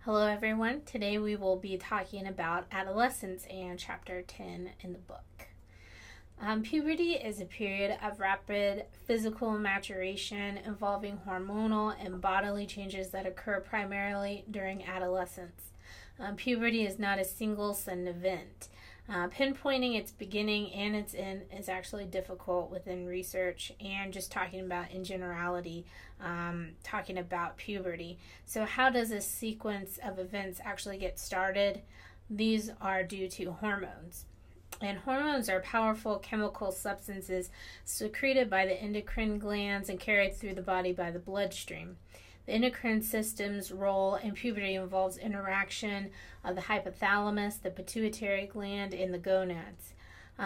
Hello everyone. Today we will be talking about adolescence and chapter 10 in the book. Puberty is a period of rapid physical maturation involving hormonal and bodily changes that occur primarily during adolescence. Puberty is not a single sudden event. Pinpointing its beginning and its end is actually difficult within research and just talking about in generality, talking about puberty. So how does this sequence of events actually get started? These are due to hormones. And hormones are powerful chemical substances secreted by the endocrine glands and carried through the body by the bloodstream. The endocrine system's role in puberty involves interaction of the hypothalamus, the pituitary gland, and the gonads.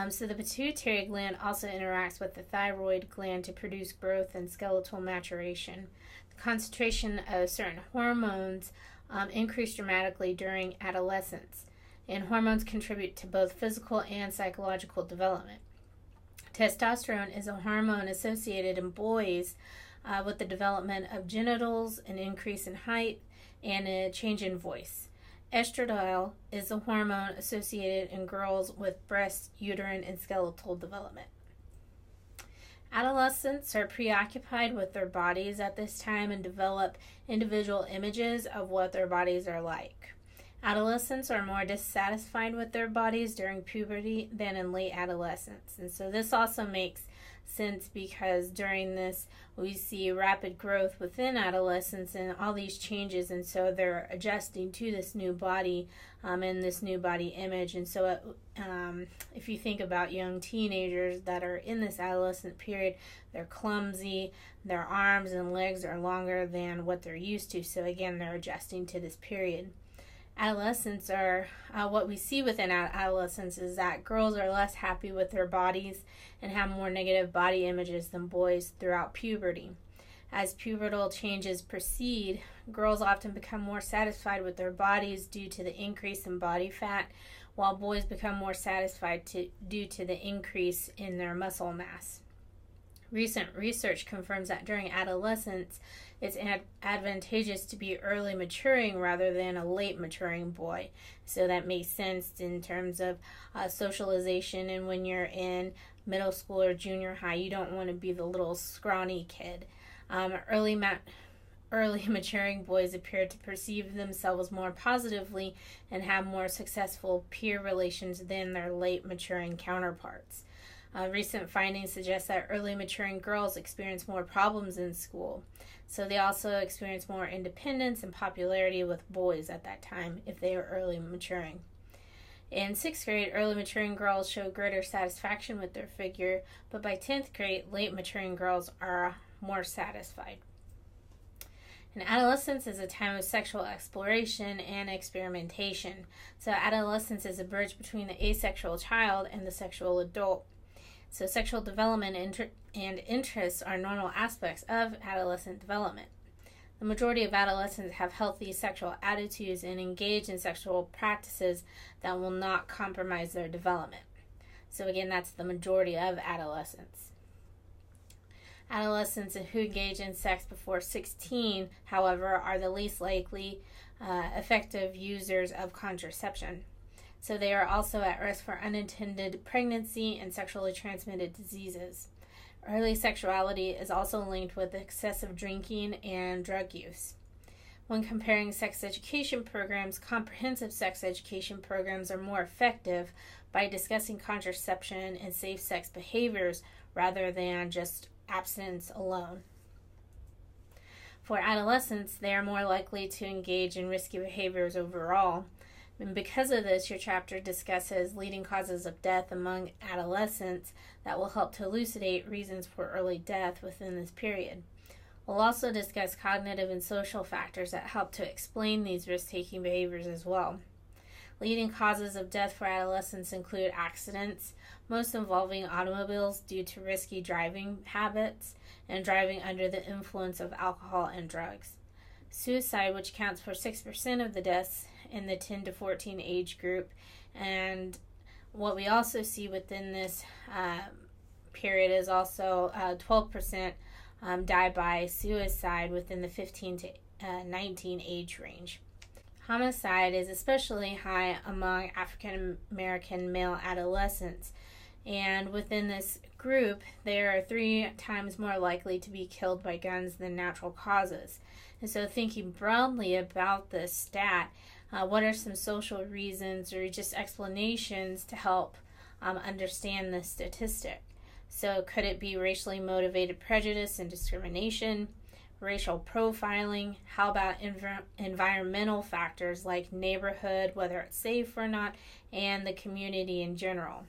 So the pituitary gland also interacts with the thyroid gland to produce growth and skeletal maturation. The concentration of certain hormones increase dramatically during adolescence, and hormones contribute to both physical and psychological development. Testosterone is a hormone associated in boys with the development of genitals, an increase in height, and a change in voice. Estradiol is a hormone associated in girls with breast, uterine, and skeletal development. Adolescents are preoccupied with their bodies at this time and develop individual images of what their bodies are like. Adolescents are more dissatisfied with their bodies during puberty than in late adolescence. And so this also makes sense because during this we see rapid growth within adolescence and all these changes, and so they're adjusting to this new body and this new body image. And so if you think about young teenagers that are in this adolescent period, they're clumsy, their arms and legs are longer than what they're used to, so again they're adjusting to this period. Adolescents are, what we see within adolescence is that girls are less happy with their bodies and have more negative body images than boys throughout puberty. As pubertal changes proceed, girls often become more satisfied with their bodies due to the increase in body fat, while boys become more satisfied due to the increase in their muscle mass. Recent research confirms that during adolescence, it's advantageous to be early maturing rather than a late maturing boy. So that makes sense in terms of socialization, and when you're in middle school or junior high, you don't want to be the little scrawny kid. Early maturing boys appear to perceive themselves more positively and have more successful peer relations than their late maturing counterparts. Recent findings suggest that early maturing girls experience more problems in school. So they also experience more independence and popularity with boys at that time if they are early maturing. In 6th grade, early maturing girls show greater satisfaction with their figure, but by 10th grade, late maturing girls are more satisfied. And adolescence is a time of sexual exploration and experimentation. So adolescence is a bridge between the asexual child and the sexual adult. So sexual development and interests are normal aspects of adolescent development. The majority of adolescents have healthy sexual attitudes and engage in sexual practices that will not compromise their development. So again, that's the majority of adolescents. Adolescents who engage in sex before 16, however, are the least likely effective users of contraception. So they are also at risk for unintended pregnancy and sexually transmitted diseases. Early sexuality is also linked with excessive drinking and drug use. When comparing sex education programs, comprehensive sex education programs are more effective by discussing contraception and safe sex behaviors rather than just abstinence alone. For adolescents, they are more likely to engage in risky behaviors overall. And because of this, your chapter discusses leading causes of death among adolescents that will help to elucidate reasons for early death within this period. We'll also discuss cognitive and social factors that help to explain these risk-taking behaviors as well. Leading causes of death for adolescents include accidents, most involving automobiles due to risky driving habits and driving under the influence of alcohol and drugs. Suicide, which accounts for 6% of the deaths in the 10 to 14 age group, and what we also see within this period is also 12% die by suicide within the 15 to 19 age range. Homicide is especially high among African American male adolescents, and within this group, they are 3 times more likely to be killed by guns than natural causes. And so, thinking broadly about this stat, what are some social reasons or just explanations to help understand this statistic? So, could it be racially motivated prejudice and discrimination? Racial profiling? How about environmental factors like neighborhood, whether it's safe or not, and the community in general?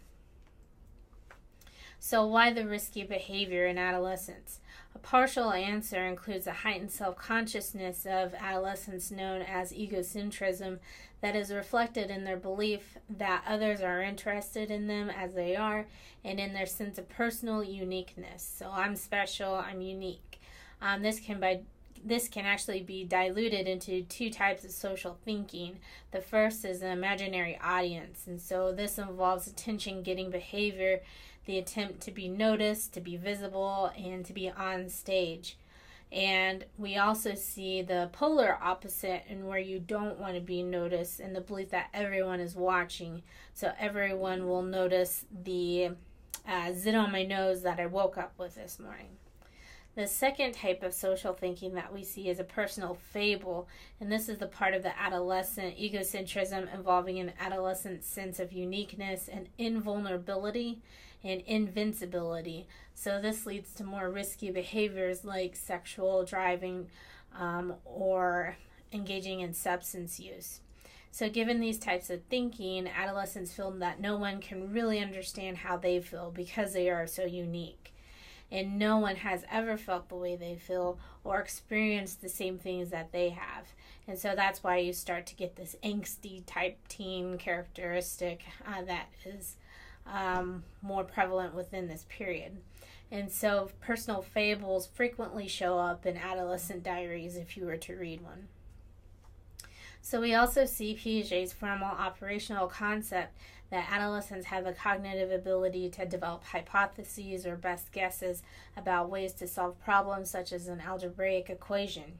So why the risky behavior in adolescence? A partial answer includes a heightened self-consciousness of adolescents known as egocentrism that is reflected in their belief that others are interested in them as they are and in their sense of personal uniqueness. So I'm special, I'm unique. This can actually be diluted into 2 types of social thinking. The first is an imaginary audience, and so this involves attention-getting behavior, the attempt to be noticed, to be visible, and to be on stage. And we also see the polar opposite, in where you don't want to be noticed, and the belief that everyone is watching, so everyone will notice the zit on my nose that I woke up with this morning. The second type of social thinking that we see is a personal fable, and this is the part of the adolescent egocentrism involving an adolescent sense of uniqueness and invulnerability and invincibility. So this leads to more risky behaviors like sexual driving or engaging in substance use. So given these types of thinking, adolescents feel that no one can really understand how they feel because they are so unique. And no one has ever felt the way they feel or experienced the same things that they have. And so that's why you start to get this angsty type teen characteristic that is more prevalent within this period. And so personal fables frequently show up in adolescent diaries if you were to read one. So we also see Piaget's formal operational concept that adolescents have the cognitive ability to develop hypotheses or best guesses about ways to solve problems such as an algebraic equation.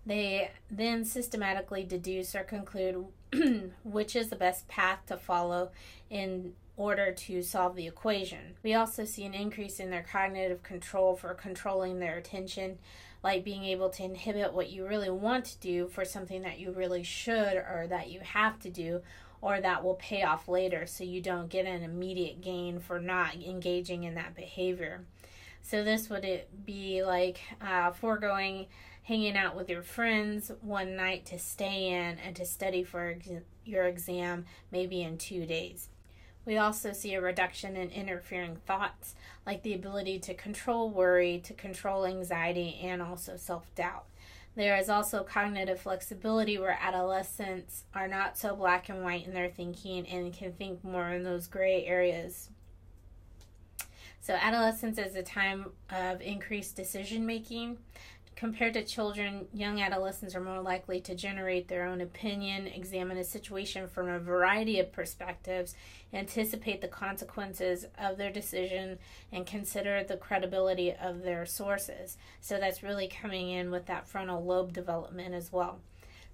They then systematically deduce or conclude which is the best path to follow in order to solve the equation. We also see an increase in their cognitive control for controlling their attention, like being able to inhibit what you really want to do for something that you really should or that you have to do, or that will pay off later, so you don't get an immediate gain for not engaging in that behavior. So this would be like foregoing hanging out with your friends one night to stay in and to study for your exam maybe in 2 days. We also see a reduction in interfering thoughts, like the ability to control worry, to control anxiety, and also self-doubt. There is also cognitive flexibility, where adolescents are not so black and white in their thinking and can think more in those gray areas. So adolescence is a time of increased decision making. Compared to children, young adolescents are more likely to generate their own opinion, examine a situation from a variety of perspectives, anticipate the consequences of their decision, and consider the credibility of their sources. So that's really coming in with that frontal lobe development as well.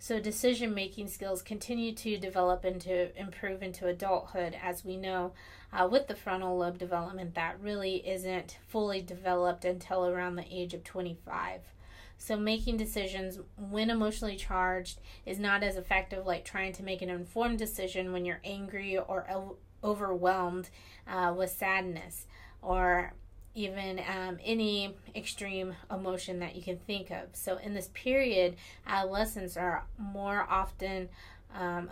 So decision-making skills continue to develop and to improve into adulthood, as we know with the frontal lobe development that really isn't fully developed until around the age of 25. So making decisions when emotionally charged is not as effective like trying to make an informed decision when you're angry or overwhelmed with sadness, or even any extreme emotion that you can think of. So in this period, adolescents are more often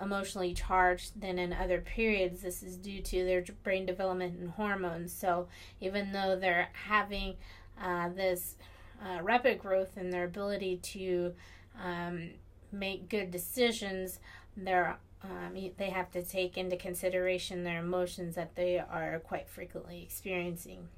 emotionally charged than in other periods. This is due to their brain development and hormones. So even though they're having this rapid growth in their ability to make good decisions, they have to take into consideration their emotions that they are quite frequently experiencing.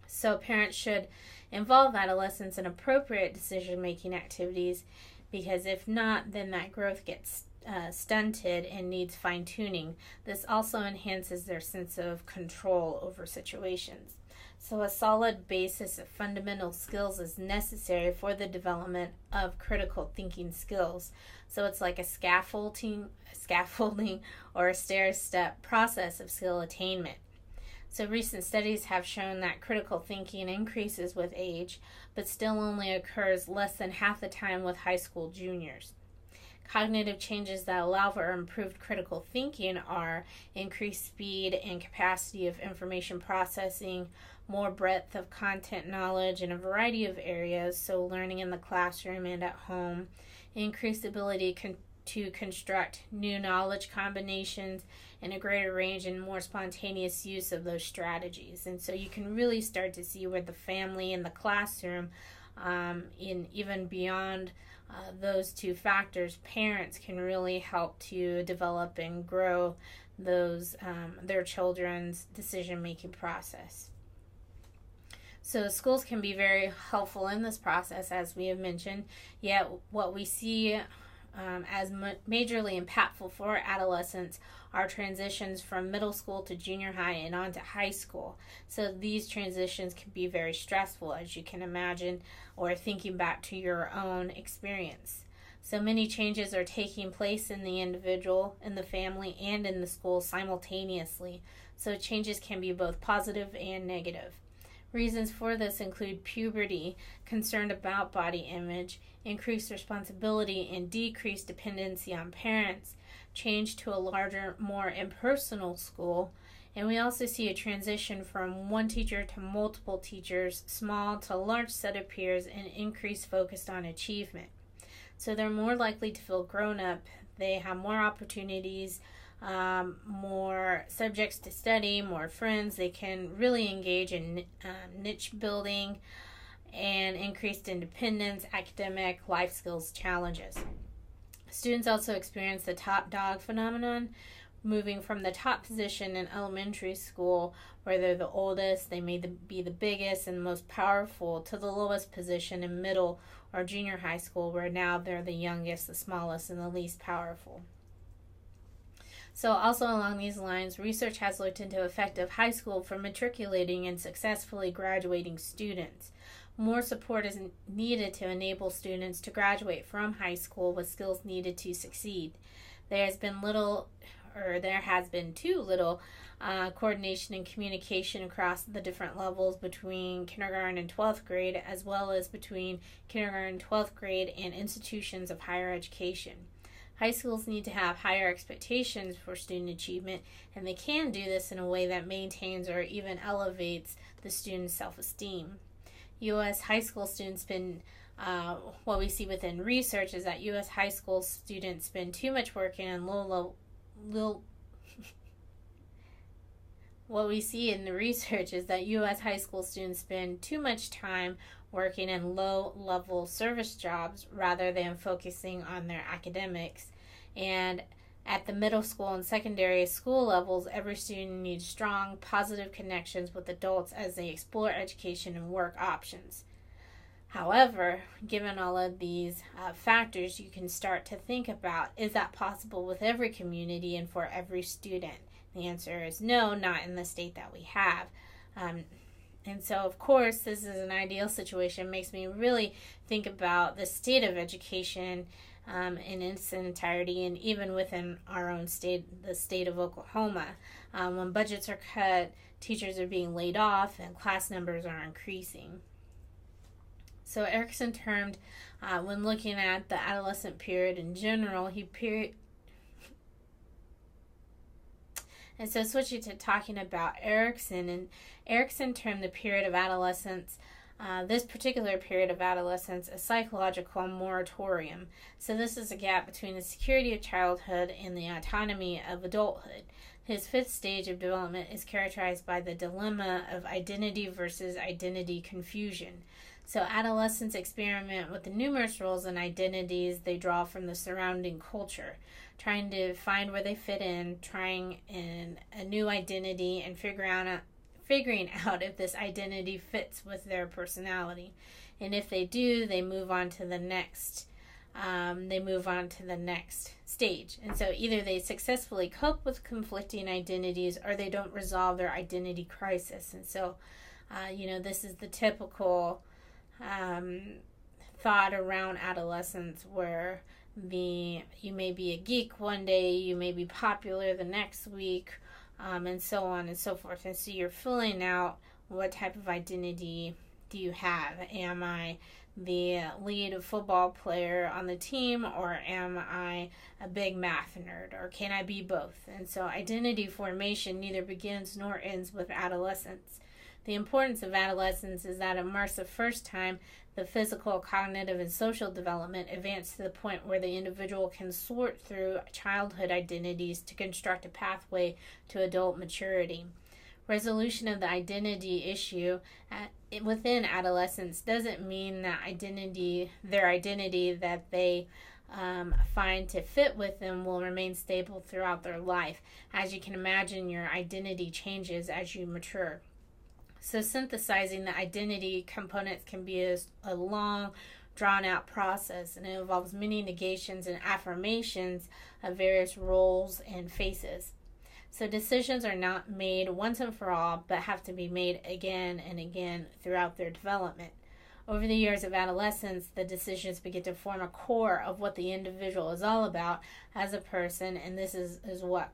So parents should involve adolescents in appropriate decision-making activities, because if not, then that growth gets stunted and needs fine-tuning. This also enhances their sense of control over situations. So a solid basis of fundamental skills is necessary for the development of critical thinking skills. So it's like a scaffolding or a stair-step process of skill attainment. So recent studies have shown that critical thinking increases with age, but still only occurs less than half the time with high school juniors. Cognitive changes that allow for improved critical thinking are increased speed and capacity of information processing, more breadth of content knowledge in a variety of areas, so learning in the classroom and at home, increased ability to construct new knowledge combinations, and a greater range and more spontaneous use of those strategies. And so you can really start to see where the family and the classroom, in even beyond those two factors, parents can really help to develop and grow those their children's decision-making process. So schools can be very helpful in this process, as we have mentioned, yet what we see as majorly impactful for adolescents are transitions from middle school to junior high and on to high school. So these transitions can be very stressful, as you can imagine, or thinking back to your own experience. So many changes are taking place in the individual, in the family, and in the school simultaneously. So changes can be both positive and negative. Reasons for this include puberty, concern about body image, increased responsibility and decreased dependency on parents, change to a larger, more impersonal school, and we also see a transition from one teacher to multiple teachers, small to large set of peers, and increased focus on achievement. So they're more likely to feel grown up, they have more opportunities, more subjects to study, more friends. They can really engage in niche building and increased independence, academic, life skills challenges. Students also experience the top dog phenomenon, moving from the top position in elementary school, where they're the oldest, they may be the biggest and most powerful, to the lowest position in middle or junior high school, where now they're the youngest, the smallest, and the least powerful. So also along these lines, research has looked into the effect of high school for matriculating and successfully graduating students. More support is needed to enable students to graduate from high school with skills needed to succeed. There has been too little coordination and communication across the different levels between kindergarten and 12th grade, as well as between kindergarten and 12th grade and institutions of higher education. High schools need to have higher expectations for student achievement, and they can do this in a way that maintains or even elevates the student's self-esteem. U.S. high school students spend, what we see within research is that U.S. high school students spend too much working in What we see in the research is that U.S. high school students spend too much time working in low-level service jobs rather than focusing on their academics. And at the middle school and secondary school levels, every student needs strong, positive connections with adults as they explore education and work options. However, given all of these factors, you can start to think about, is that possible with every community and for every student? The answer is no, not in the state that we have. And so, of course, this is an ideal situation. It makes me really think about the state of education in its entirety, and even within our own state, the state of Oklahoma. When budgets are cut, teachers are being laid off, and class numbers are increasing. So Erikson termed, when looking at the adolescent period in general, and so switching to talking about Erikson, and Erikson termed the period of adolescence, this particular period of adolescence, a psychological moratorium. So this is a gap between the security of childhood and the autonomy of adulthood. His fifth stage of development is characterized by the dilemma of identity versus identity confusion. So adolescents experiment with the numerous roles and identities they draw from the surrounding culture, trying to find where they fit in, trying in a new identity, and figuring out if this identity fits with their personality. And if they do, they move on to the next. Stage. And so either they successfully cope with conflicting identities, or they don't resolve their identity crisis. And so, this is the typical thought around adolescence, where you may be a geek one day, you may be popular the next week, and so on and so forth. And so you're filling out what type of identity do you have. Am I the lead football player on the team, or am I a big math nerd, or can I be both? And so identity formation neither begins nor ends with adolescence. The importance of adolescence is that it marks the first time the physical, cognitive, and social development advance to the point where the individual can sort through childhood identities to construct a pathway to adult maturity. Resolution of the identity issue within adolescence doesn't mean that their identity that they find to fit with them will remain stable throughout their life. As you can imagine, your identity changes as you mature. So synthesizing the identity components can be a long, drawn-out process, and it involves many negations and affirmations of various roles and faces. So decisions are not made once and for all, but have to be made again and again throughout their development. Over the years of adolescence, the decisions begin to form a core of what the individual is all about as a person, and this is what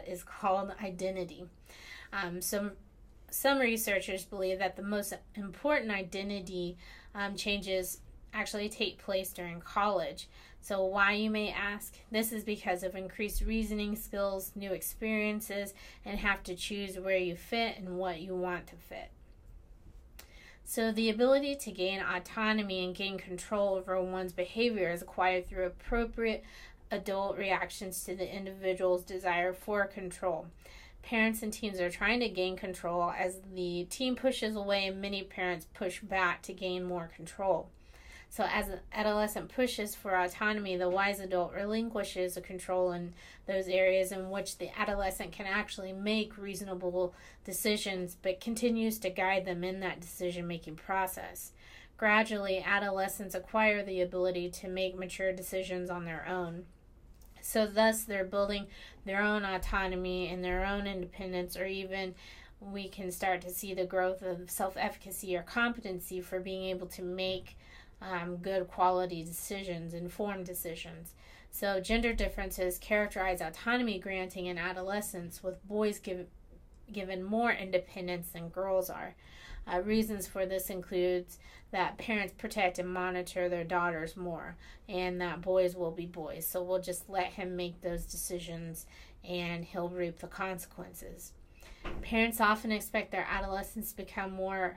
is called identity. Some researchers believe that the most important identity changes actually take place during college. So why, you may ask? This is because of increased reasoning skills, new experiences, and have to choose where you fit and what you want to fit. So the ability to gain autonomy and gain control over one's behavior is acquired through appropriate adult reactions to the individual's desire for control. Parents and teens are trying to gain control. As the teen pushes away, many parents push back to gain more control. So as an adolescent pushes for autonomy, the wise adult relinquishes the control in those areas in which the adolescent can actually make reasonable decisions, but continues to guide them in that decision-making process. Gradually, adolescents acquire the ability to make mature decisions on their own. So thus, they're building their own autonomy and their own independence, or even we can start to see the growth of self-efficacy or competency for being able to make good quality decisions, informed decisions. So gender differences characterize autonomy granting in adolescence, with boys given more independence than girls are. Reasons for this includes that parents protect and monitor their daughters more, and that boys will be boys. So we'll just let him make those decisions and he'll reap the consequences. Parents often expect their adolescents to become more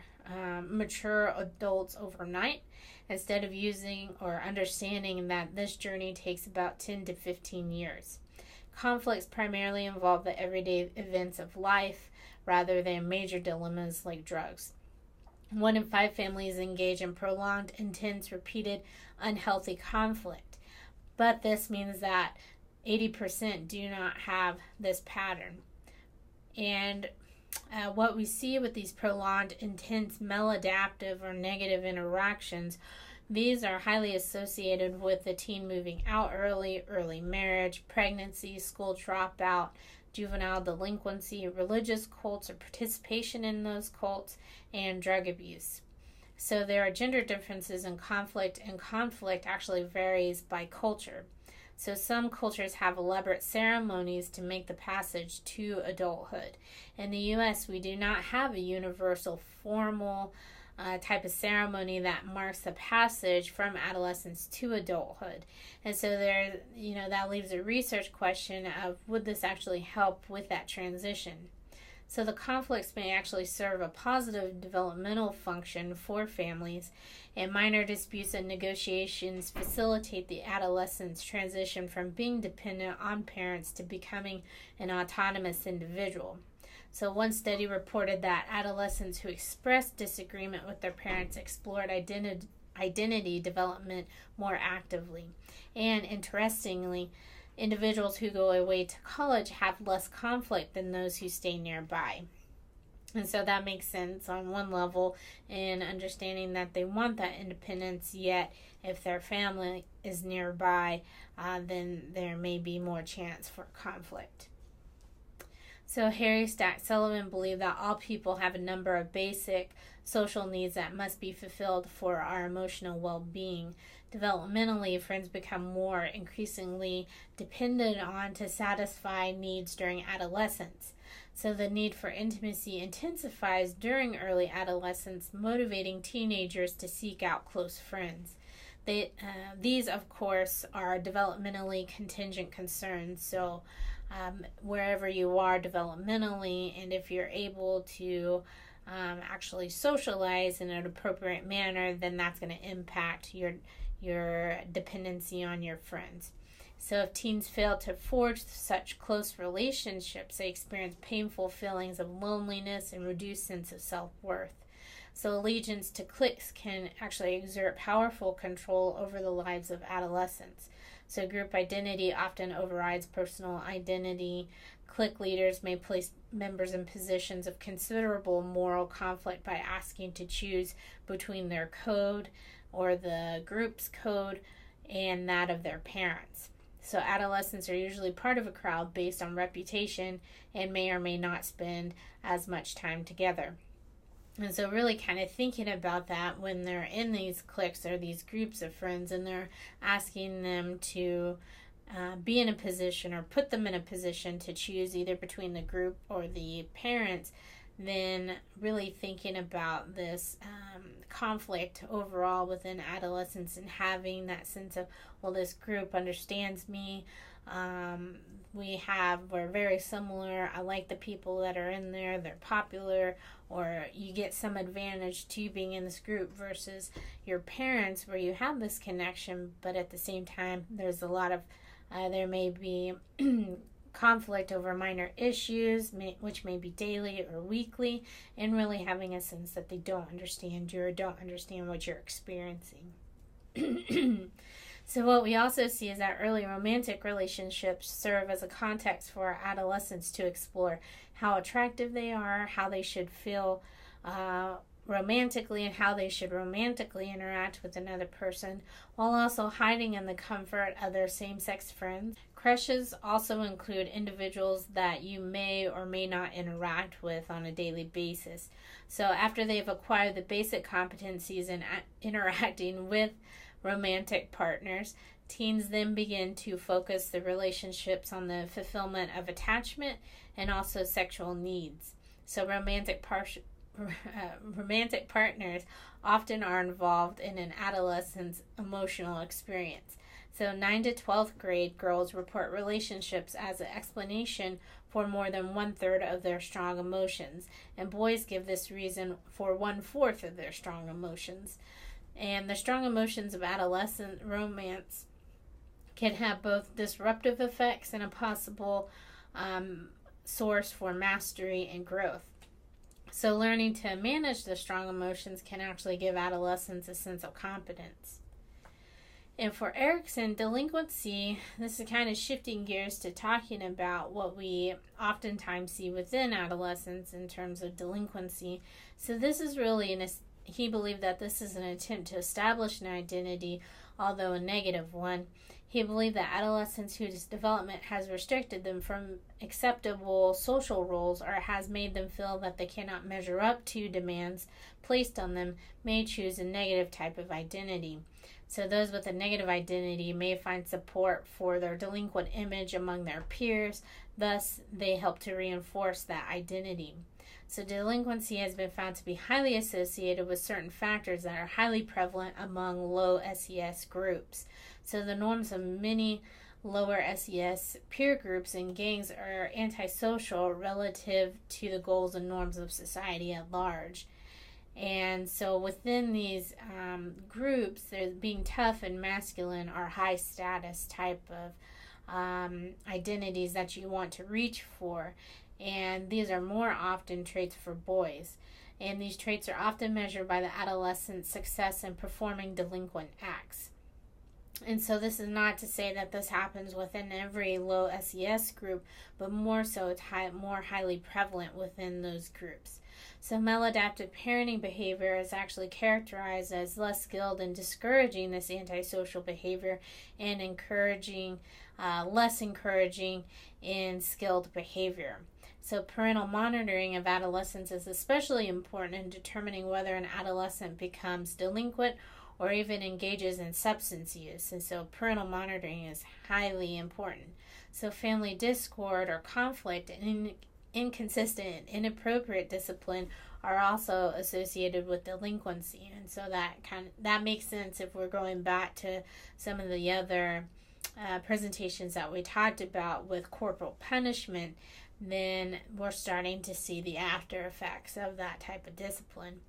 mature adults overnight, instead of using or understanding that this journey takes about 10 to 15 years. Conflicts primarily involve the everyday events of life rather than major dilemmas like drugs. 1 in 5 families engage in prolonged, intense, repeated, unhealthy conflict. But this means that 80% do not have this pattern. And what we see with these prolonged, intense, maladaptive, or negative interactions, these are highly associated with the teen moving out early, early marriage, pregnancy, school dropout, juvenile delinquency, religious cults or participation in those cults, and drug abuse. So there are gender differences in conflict, and conflict actually varies by culture. So some cultures have elaborate ceremonies to make the passage to adulthood. In the U.S., we do not have a universal formal type of ceremony that marks the passage from adolescence to adulthood. And so that leaves a research question of, would this actually help with that transition? So the conflicts may actually serve a positive developmental function for families, and minor disputes and negotiations facilitate the adolescent's transition from being dependent on parents to becoming an autonomous individual. So one study reported that adolescents who expressed disagreement with their parents explored identity development more actively. And interestingly, individuals who go away to college have less conflict than those who stay nearby. And so that makes sense on one level in understanding that they want that independence, yet if their family is nearby, then there may be more chance for conflict. So Harry Stack Sullivan believed that all people have a number of basic social needs that must be fulfilled for our emotional well-being. Developmentally, friends become more increasingly dependent on to satisfy needs during adolescence. So the need for intimacy intensifies during early adolescence, motivating teenagers to seek out close friends. These, of course, are developmentally contingent concerns. So wherever you are developmentally, and if you're able to actually socialize in an appropriate manner, then that's going to impact your dependency on your friends. So if teens fail to forge such close relationships, they experience painful feelings of loneliness and reduced sense of self-worth. So allegiance to cliques can actually exert powerful control over the lives of adolescents. So group identity often overrides personal identity. Clique leaders may place members in positions of considerable moral conflict by asking to choose between their code or the group's code and that of their parents. So adolescents are usually part of a crowd based on reputation and may or may not spend as much time together. And so really kind of thinking about that when they're in these cliques or these groups of friends and they're asking them to be in a position or put them in a position to choose either between the group or the parents, then really thinking about this conflict overall within adolescence and having that sense of, well, this group understands me. We're very similar. I like the people that are in there. They're popular, or you get some advantage to being in this group versus your parents where you have this connection, but at the same time, there's a lot of, there may be conflict over minor issues, which may be daily or weekly, and really having a sense that they don't understand you or don't understand what you're experiencing. So what we also see is that early romantic relationships serve as a context for adolescents to explore how attractive they are, how they should feel romantically, and how they should romantically interact with another person, while also hiding in the comfort of their same-sex friends. Crushes also include individuals that you may or may not interact with on a daily basis. So after they've acquired the basic competencies in interacting with romantic partners, teens then begin to focus the relationships on the fulfillment of attachment and also sexual needs. So romantic partners often are involved in an adolescent's emotional experience. So 9th to 12th grade girls report relationships as an explanation for more than 1/3 of their strong emotions, and boys give this reason for 1/4 of their strong emotions. And the strong emotions of adolescent romance can have both disruptive effects and a possible source for mastery and growth. So learning to manage the strong emotions can actually give adolescents a sense of competence. And for Erikson, delinquency, this is kind of shifting gears to talking about what we oftentimes see within adolescents in terms of delinquency. So this is really he believed that this is an attempt to establish an identity, although a negative one. He believed that adolescents whose development has restricted them from acceptable social roles or has made them feel that they cannot measure up to demands placed on them may choose a negative type of identity. So those with a negative identity may find support for their delinquent image among their peers, thus they help to reinforce that identity. So delinquency has been found to be highly associated with certain factors that are highly prevalent among low SES groups. So the norms of many lower SES peer groups and gangs are antisocial relative to the goals and norms of society at large. And so within these groups, there's being tough and masculine are high status type of identities that you want to reach for. And these are more often traits for boys. And these traits are often measured by the adolescent's success in performing delinquent acts. And so this is not to say that this happens within every low SES group, but more so it's more highly prevalent within those groups. So maladaptive parenting behavior is actually characterized as less skilled in discouraging this antisocial behavior and less encouraging in skilled behavior. So parental monitoring of adolescents is especially important in determining whether an adolescent becomes delinquent or even engages in substance use. And so parental monitoring is highly important. So family discord or conflict and inconsistent and inappropriate discipline are also associated with delinquency. And so that makes sense if we're going back to some of the other presentations that we talked about with corporal punishment. Then we're starting to see the after effects of that type of discipline.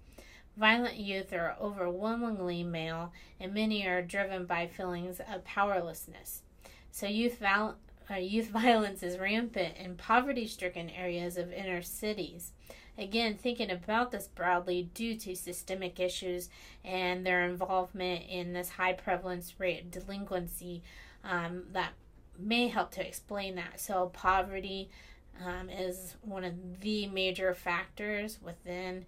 Violent youth are overwhelmingly male, and many are driven by feelings of powerlessness. So youth violence is rampant in poverty-stricken areas of inner cities. Again, thinking about this broadly due to systemic issues and their involvement in this high prevalence rate of delinquency, that may help to explain that. So poverty is one of the major factors within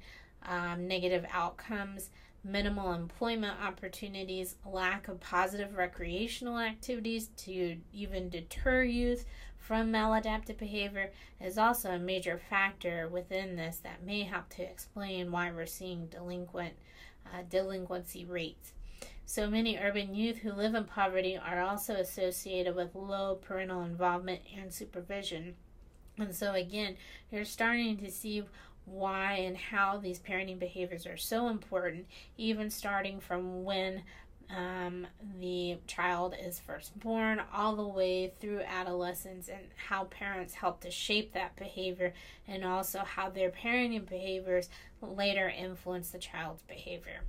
negative outcomes. Minimal employment opportunities, lack of positive recreational activities to even deter youth from maladaptive behavior is also a major factor within this that may help to explain why we're seeing delinquency rates. So many urban youth who live in poverty are also associated with low parental involvement and supervision. And so again, you're starting to see why and how these parenting behaviors are so important, even starting from when the child is first born all the way through adolescence, and how parents help to shape that behavior, and also how their parenting behaviors later influence the child's behavior.